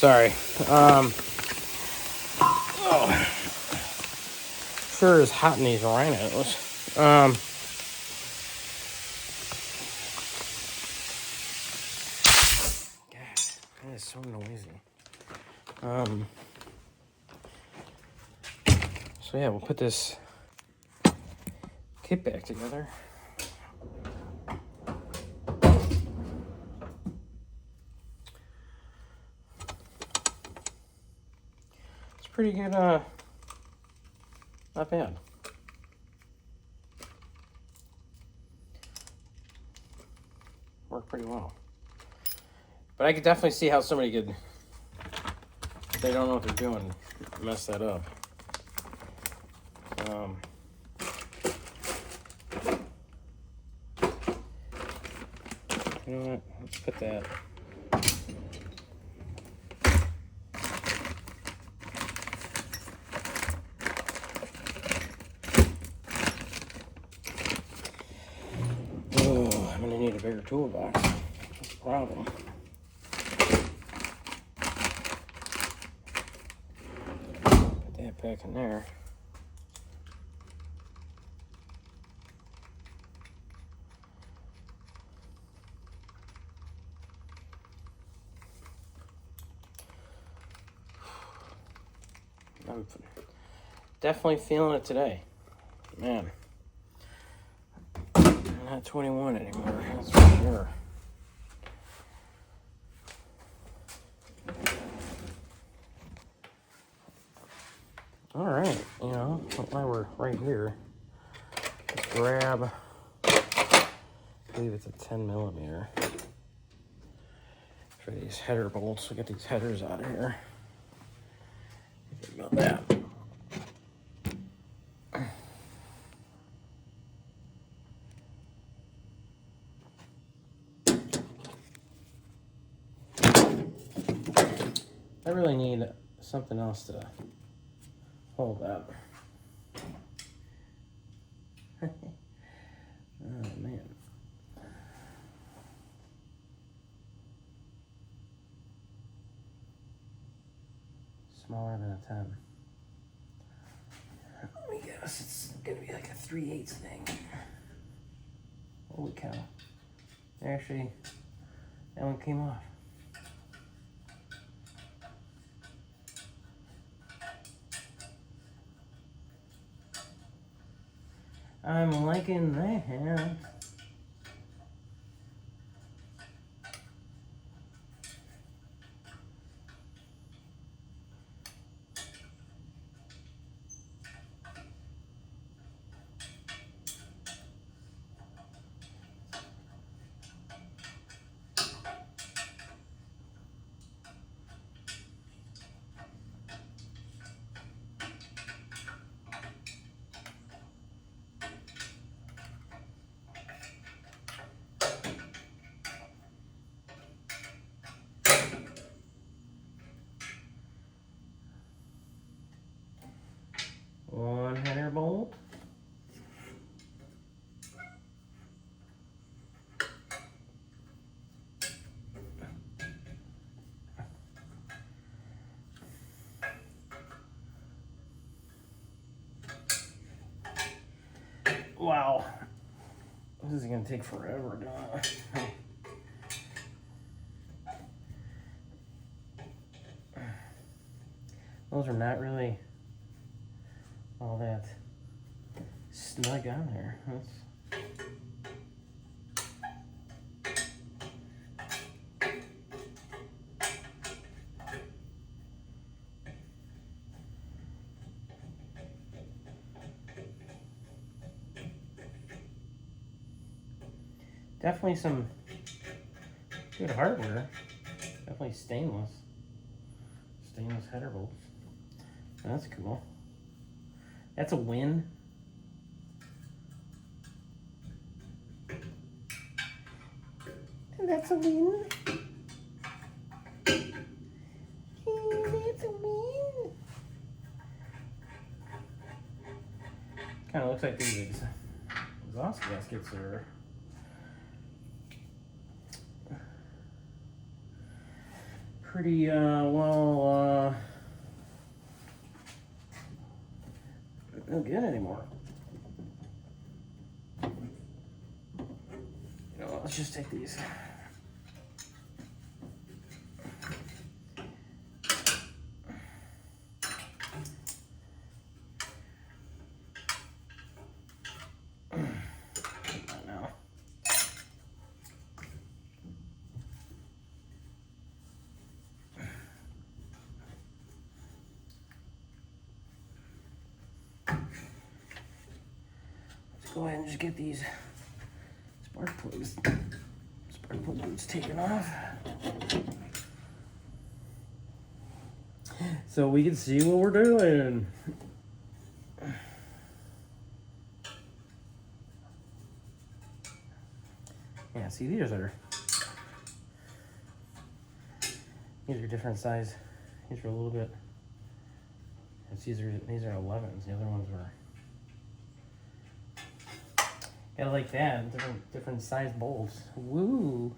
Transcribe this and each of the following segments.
sorry. Sure is hot in these rhinos. God, that is so noisy. So yeah, we'll put this kit back together. It's pretty good, not bad. Worked pretty well. But I could definitely see how somebody could, if they don't know what they're doing, mess that up. You know what? Let's put that. Oh, I'm gonna need a bigger toolbox. That's the problem. Put that back in there. I'm definitely feeling it today. Man. I'm not 21 anymore, that's for sure. Alright, you know, while we're right here, let's grab, I believe it's a 10 millimeter for these header bolts. We'll get these headers out of here. Think about that. I really need something else to hold that. Oh man. Smaller than a 10. Let me guess, it's gonna be like a 3/8 thing. Holy cow. Actually, that one came off. I'm liking that. One header bolt. Wow. This is gonna take forever, duh. Those are not really all that snug on there. Definitely some good hardware. Definitely stainless header bolts. That's cool. That's a win. That's a win. That's a win. Kind of looks like these exhaust gaskets are pretty well no good anymore. You know what, let's just take these. Go ahead and just get these spark plug boots taken off, so we can see what we're doing. Yeah, see, these are different size. These are a little bit. These are 11s. The other ones were. Gotta like that, different size bowls. Woo!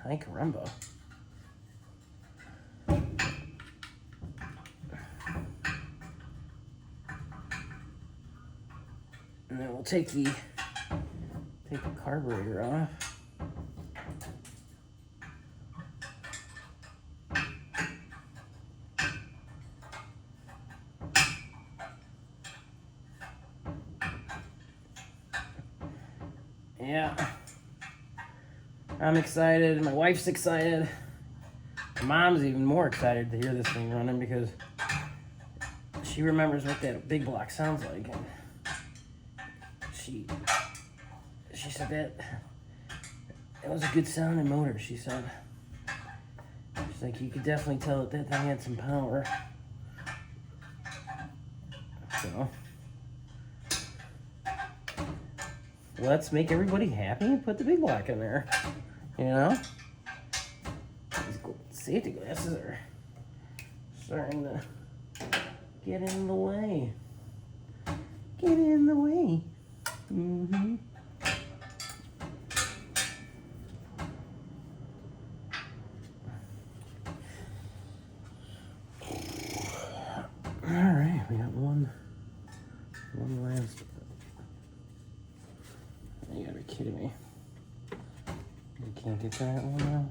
Ay caramba. And then we'll take the carburetor off. Yeah, I'm excited. My wife's excited. My mom's even more excited to hear this thing running because she remembers what that big block sounds like. And she said that was a good sounding motor. She said, she's like, you could definitely tell that thing had some power. So. Let's make everybody happy and put the big block in there. You know? These safety glasses are starting to get in the way. Get in the way. Mm-hmm. All right, we got one last. You gotta be kidding me. You can't get that one now?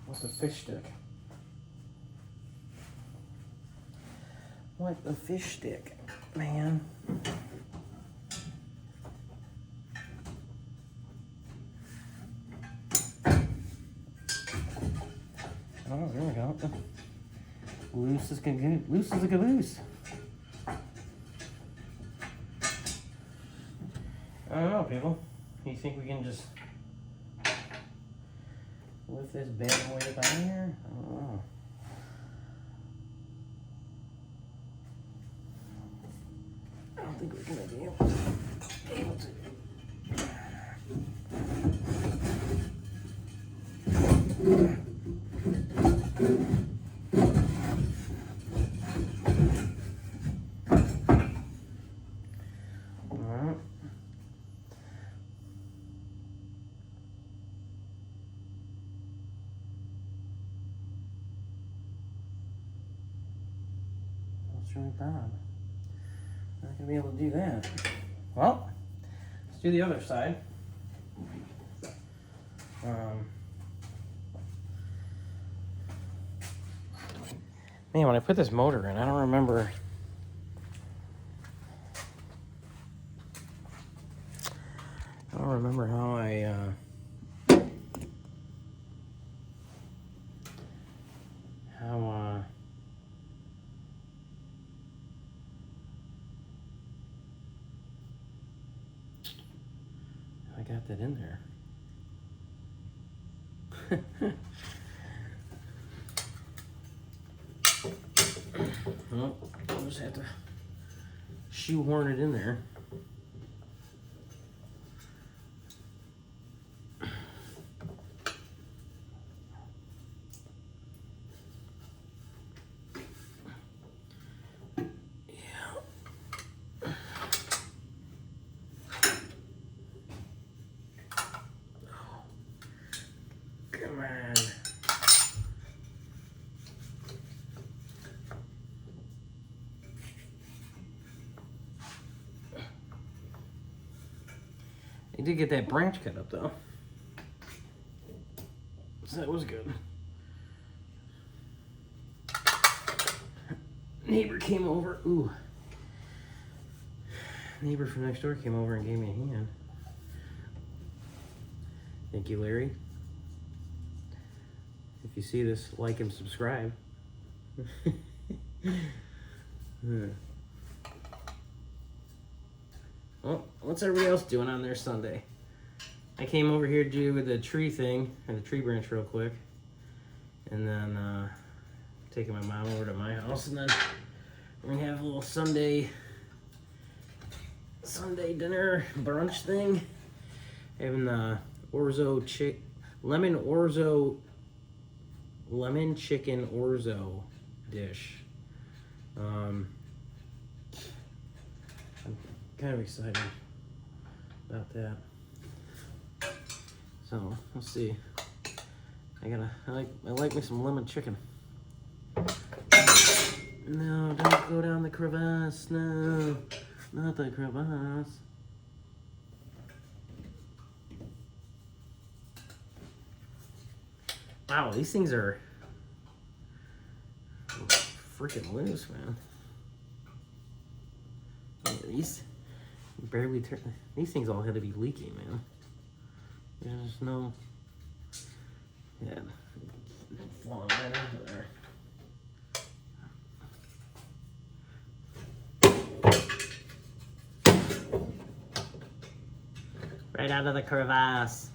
What's a fish stick? What a fish stick, man. Oh, there we go. Loose as a caboose. I don't know, people. You think we can just lift this bad boy up out of here? I don't know. I don't think we're gonna be able to. Really bad. Not gonna be able to do that. Well, let's do the other side. Man, when I put this motor in, I don't remember. How I got that in there. Well, I'll just have to shoehorn it in there. I did get that branch cut up though. So that was good. Neighbor came over. Ooh. Neighbor from next door came over and gave me a hand. Thank you, Larry. If you see this, like and subscribe. Well, what's everybody else doing on their Sunday? I came over here to do the tree thing, and the tree branch real quick. And then taking my mom over to my house, and then we're gonna have a little Sunday dinner brunch thing. Having the lemon chicken orzo dish. I'm kind of excited about that. So we'll see. I like me some lemon chicken. No, don't go down the crevasse. No, not the crevasse. Wow, these things are freaking loose, man. These barely turn. These things all had to be leaky, man. There's no. Yeah, falling right over there. Right out of the crevasse.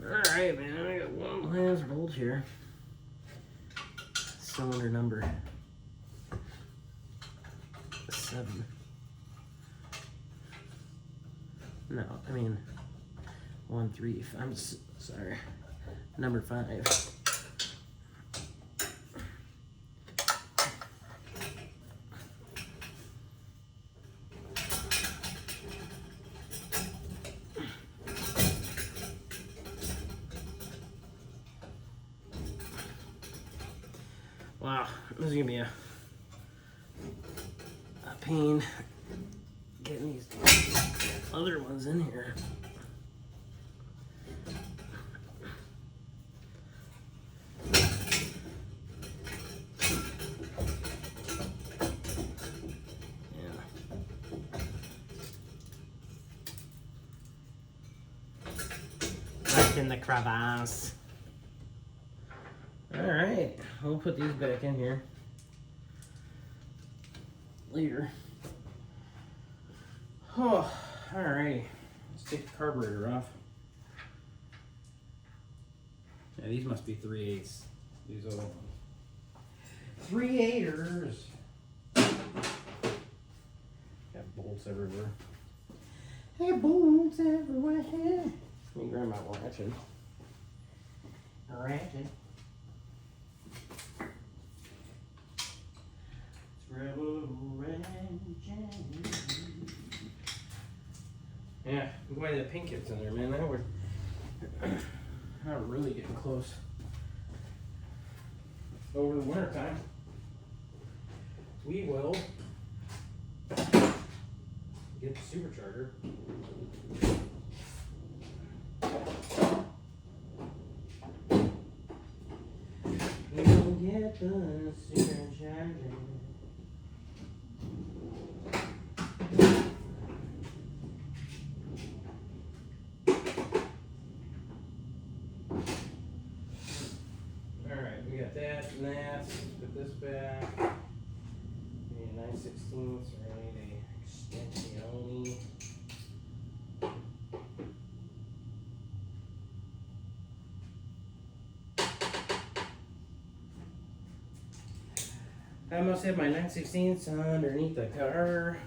Alright, man, I got one last bolt here. Cylinder number 7. No, I mean 1, 3. I'm sorry. Number 5. Wow, this is gonna be a pain getting these other ones in here. Yeah. Right in the crevasse. All right, we'll put these back in here later. Oh, all right. Let's take the carburetor off. Yeah, these must be 3/8. These old ones. 3/8ers. Got bolts everywhere. Hey, bolts everywhere. Let me grab my ratchet. Ratchet. Yeah, I'm glad that pink kit's in there, man. Now we're not really getting close over the winter time. We will get the supercharger. We'll get the supercharger. Alright, we got that and that. Let's put this back. We need 9/16, so we're going to need a extension. I must have my 9/16 underneath the car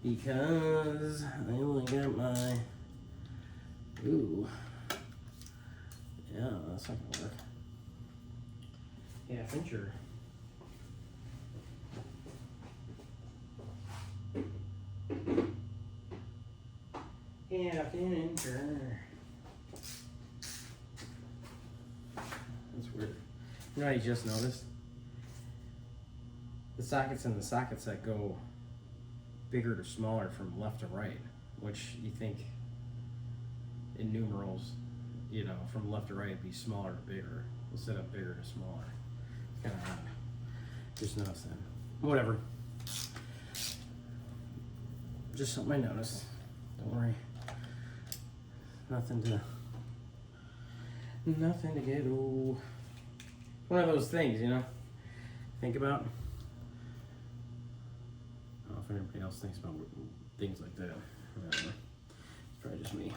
because I only got my. Ooh. Yeah, that's not gonna work. Half incher. Half incher. That's weird. You know what I just noticed? the sockets and the sockets that go bigger to smaller from left to right, which you think in numerals, you know, from left to right it'd be smaller to bigger instead of bigger to smaller. Kind of odd. Just noticed that. Whatever. Just something I noticed. Don't worry. Nothing to get old. One of those things, you know. Think about. I don't know if anybody else thinks about things like that. It's probably just me.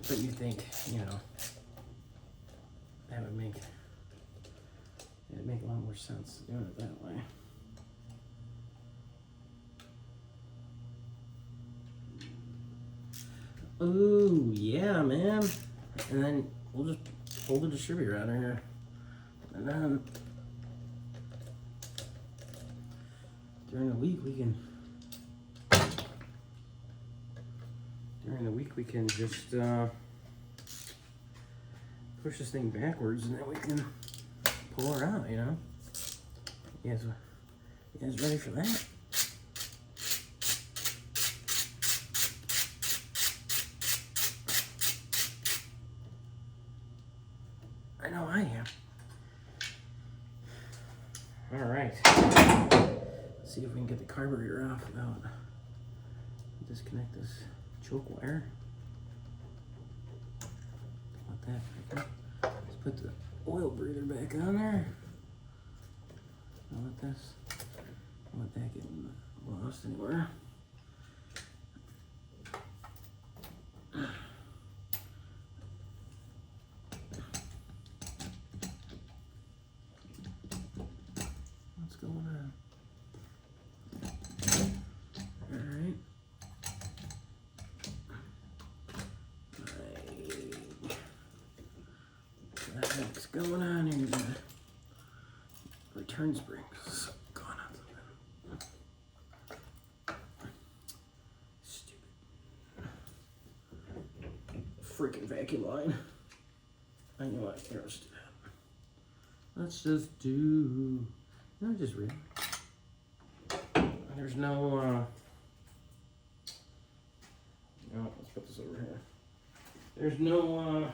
But you think, you know, that would make it'd make a lot more sense doing it that way. Oh yeah, man. And then we'll just pull the distributor out of here. And then during the week we can just push this thing backwards, and then we can pull her out, you know? You guys ready for that? I know I am. All right. Let's see if we can get the carburetor off without disconnect this choke wire. Let that back up. Let's put the oil breather back on there. Don't let that get lost anywhere. What's going on? All right. What the heck's going on here? Return springs going on something. Stupid. Freaking vacuum line. I know what, here, let's do that. Let's just do, no, just read. There's no, no, let's put this over here. There's no, all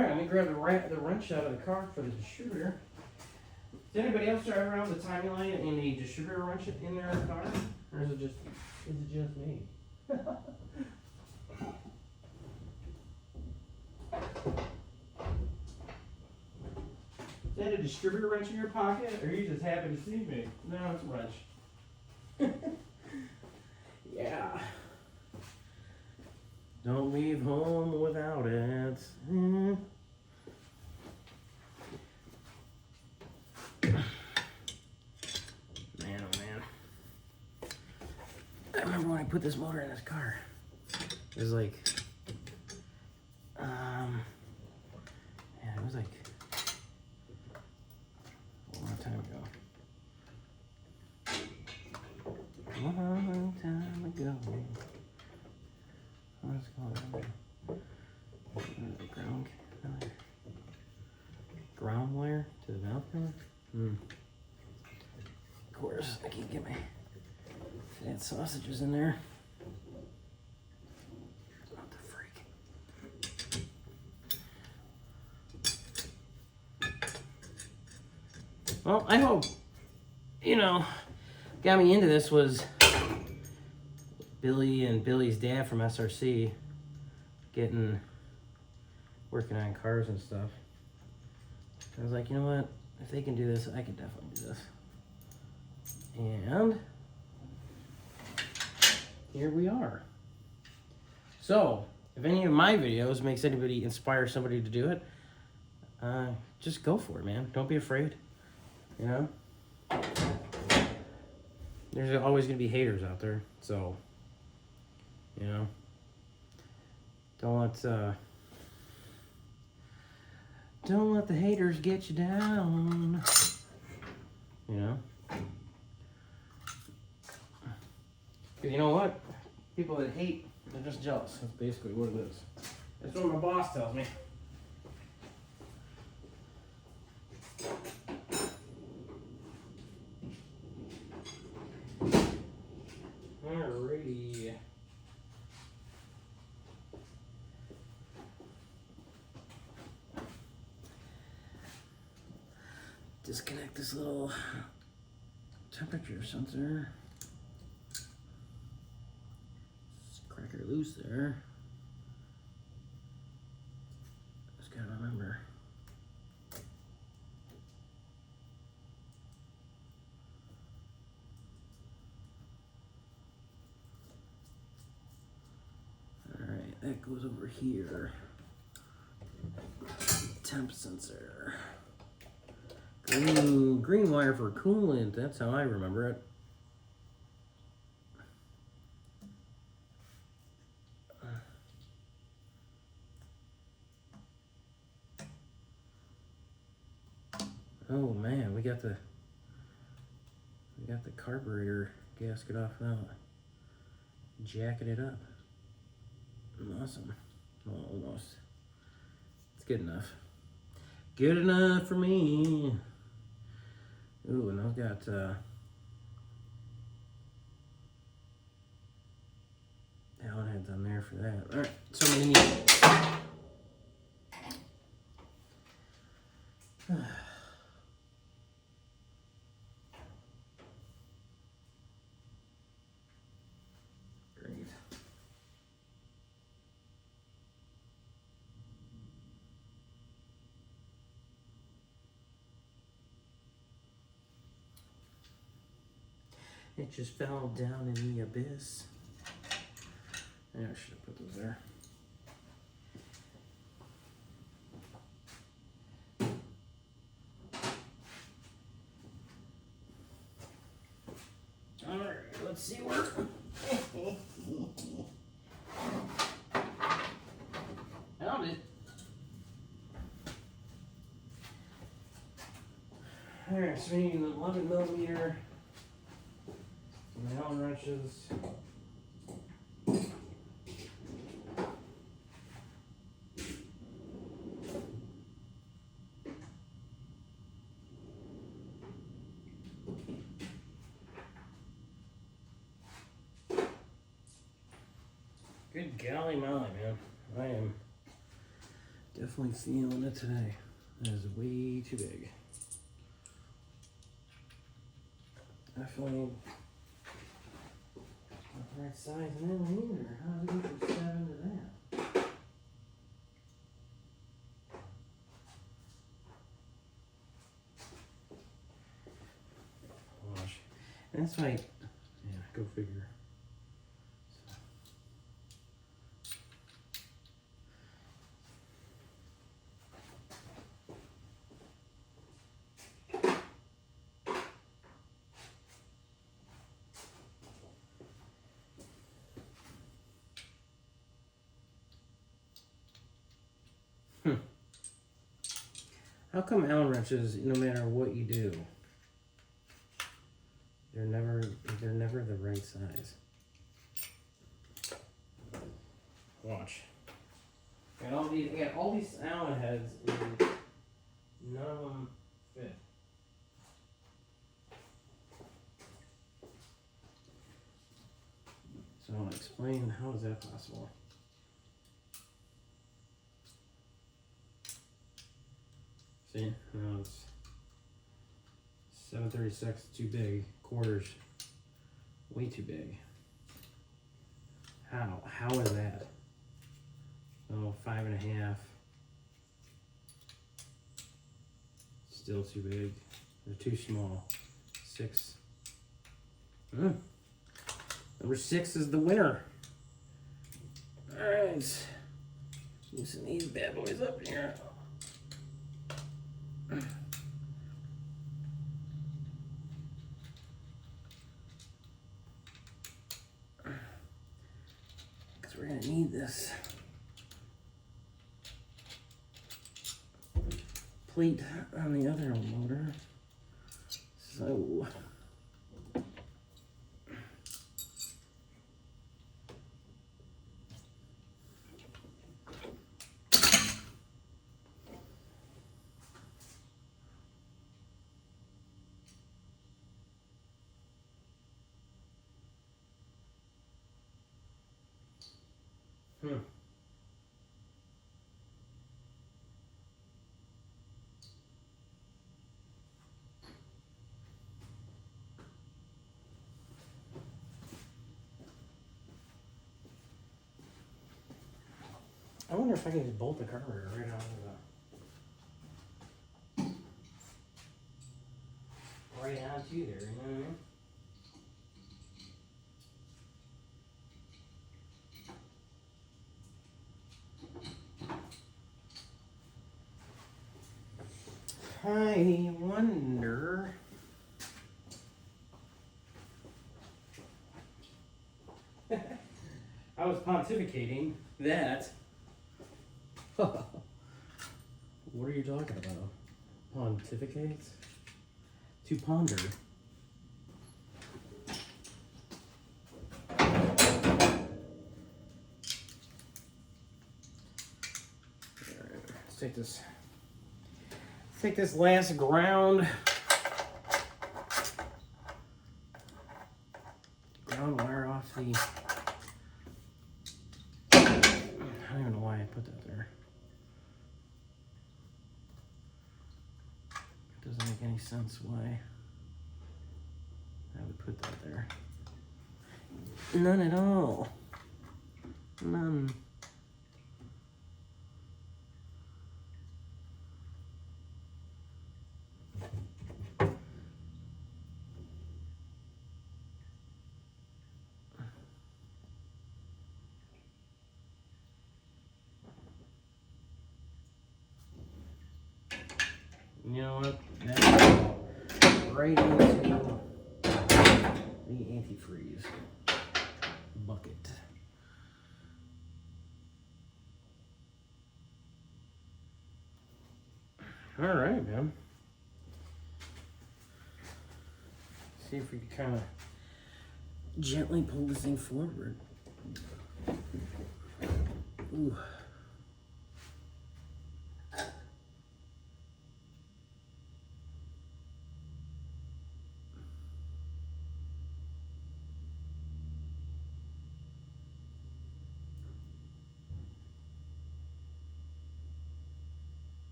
right, let me grab the wrench out of the car for the distributor. Does anybody else drive around with the timing line and the distributor wrench in their car? Or is it just me? Is that a distributor wrench in your pocket, or you just happen to see me? No, it's a wrench. Yeah. Don't leave home without it. Man, oh man. I remember when I put this motor in this car. It was like, yeah, it was like a long time ago. Long time ago. What's going on there? Ground wire to the valve cover? Of course, I can't get my fat sausages in there. What the freak? Well, I hope, you know, got me into this was Billy and Billy's dad from SRC working on cars and stuff. I was like, you know what? If they can do this, I can definitely do this. And here we are. So, if any of my videos makes anybody inspire somebody to do it, just go for it, man. Don't be afraid. You know? There's always going to be haters out there, so, you know, Don't let the haters get you down. You know? Because you know what? People that hate, they're just jealous. That's basically what it is. That's what my boss tells me. Alrighty. Disconnect this little temperature sensor. Crack her loose there. Just gotta remember. Alright, that goes over here. Temp sensor. Green wire for coolant, that's how I remember it. Oh man, we got the carburetor gasket off now. Jacking it up. Awesome. Well, almost. It's good enough. Good enough for me. Ooh, and I've got Allen heads on there for that. All right, so many neat. Great. It just fell down in the abyss. Yeah, I should have put those there. Alright, let's see where. Found it. Alright, so we need an 11 millimeter. Allen wrenches. Good golly molly, man. I am definitely feeling it today. That is way too big. Definitely not the right size and then either. How did it go from 7 to that? Gosh. And that's like, yeah, go figure. How come Allen wrenches, no matter what you do, they're never the right size? Watch. I got all these Allen heads, and none of them fit. So I'll explain how is that possible. See, now it's 7/36, too big. Quarters, way too big. How? How is that? Oh, 5.5. Still too big. They're too small. 6. Number 6 is the winner. All right. Loosen these bad boys up here. Because we're going to need this. complete on the other motor. So I wonder if I can just bolt the carburetor right out of the right onto there, you know what I mean? I wonder. I was pontificating that. What are you talking about? Pontificate? To ponder. Alright, let's take this. Take this last ground wire off the. I don't even know why I put that there. It doesn't make any sense why I would put that there. None at all. None. You know what? That's right into the antifreeze bucket. All right, man. See if we can kind of gently pull this thing forward. Ooh.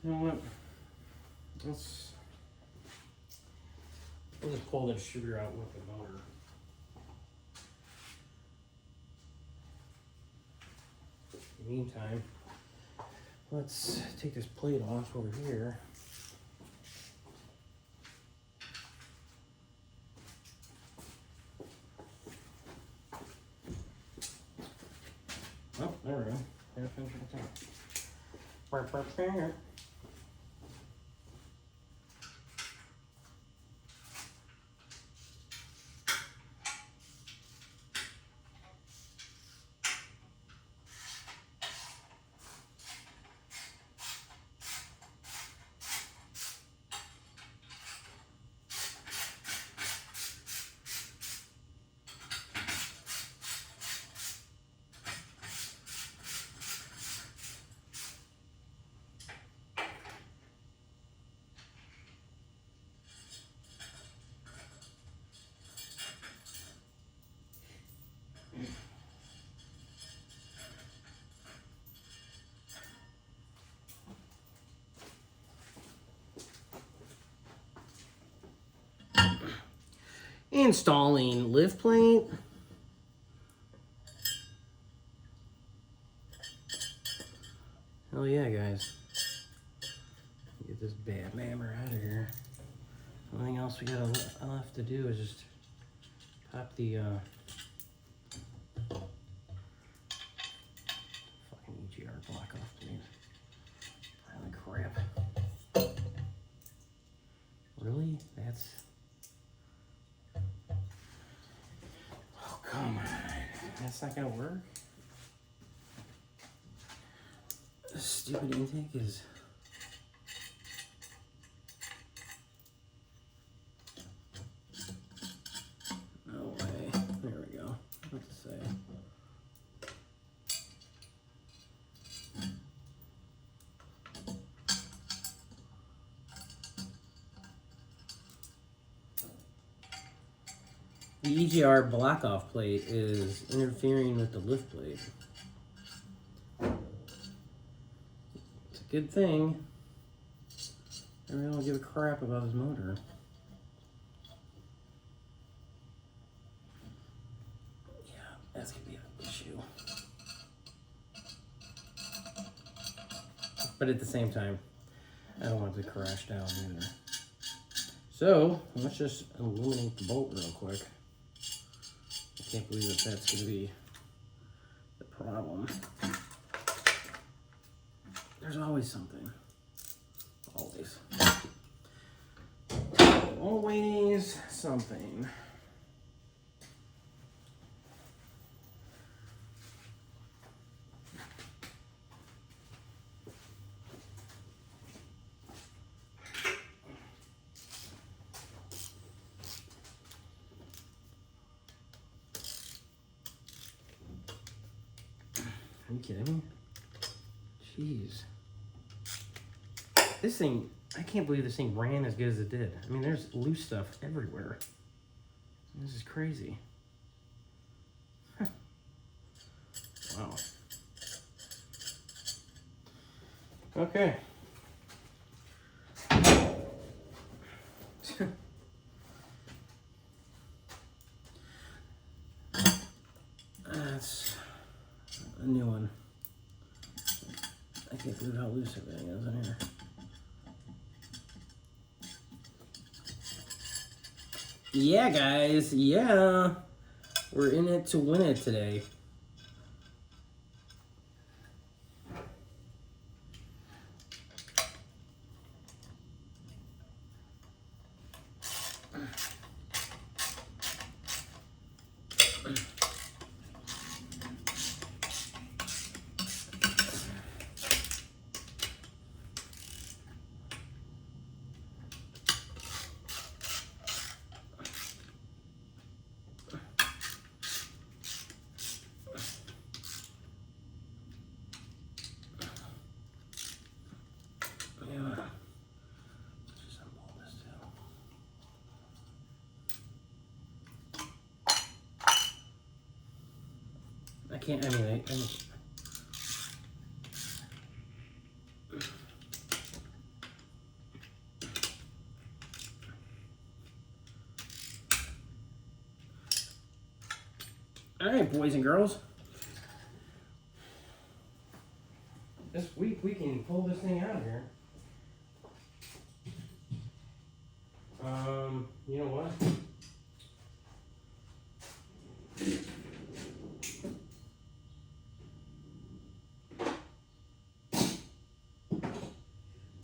You know what? We'll just pull the distributor out with the motor. In the meantime, let's take this plate off over here. Oh, there we go. There, finish at the top. Installing lift plate. Hell yeah, guys. Get this bad mammer out of here. Only thing else we got left to do is just pop the fucking EGR block off, please. Holy crap. Really? That's... Oh, come on. That's not gonna work? stupid intake is. No way. There we go. What to say? The EGR block-off plate is interfering with the lift plate. It's a good thing. I really don't give a crap about his motor. Yeah, that's gonna be an issue. But at the same time, I don't want it to crash down either. So, let's just eliminate the bolt real quick. I can't believe that that's going to be the problem. There's always something. Always. Always something. Are you kidding me? Jeez. This thing, I can't believe this thing ran as good as it did. I mean, there's loose stuff everywhere. This is crazy. Huh. Wow. Okay. That's a new one. I can't believe how loose everything is in here. Yeah, guys, yeah. We're in it to win it today. I can't, I mean, all right, boys and girls. This week we can pull this thing out of here. You know what?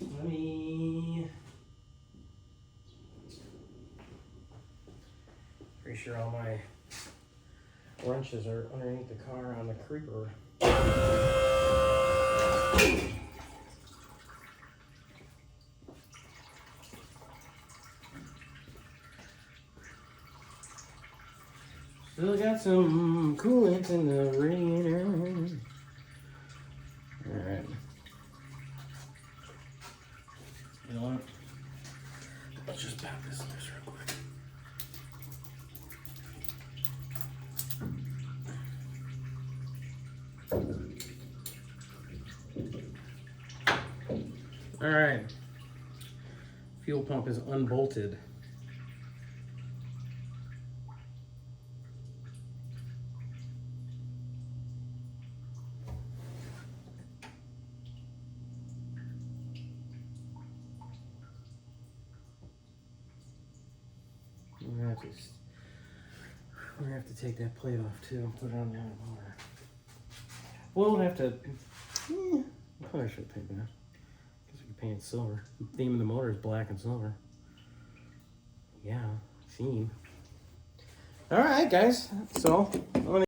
Let me. Pretty sure all my wrenches are underneath the car on the creeper. Still got some coolant in the radiator. Alright. You know what? Let's just pop this loose real quick. Alright. Fuel pump is unbolted. We're gonna have to take that plate off too and put it on the other motor. We'll have to. I probably should paint that. Guess we can paint it silver. The theme of the motor is black and silver. Yeah, theme. All right, guys. So I'm gonna.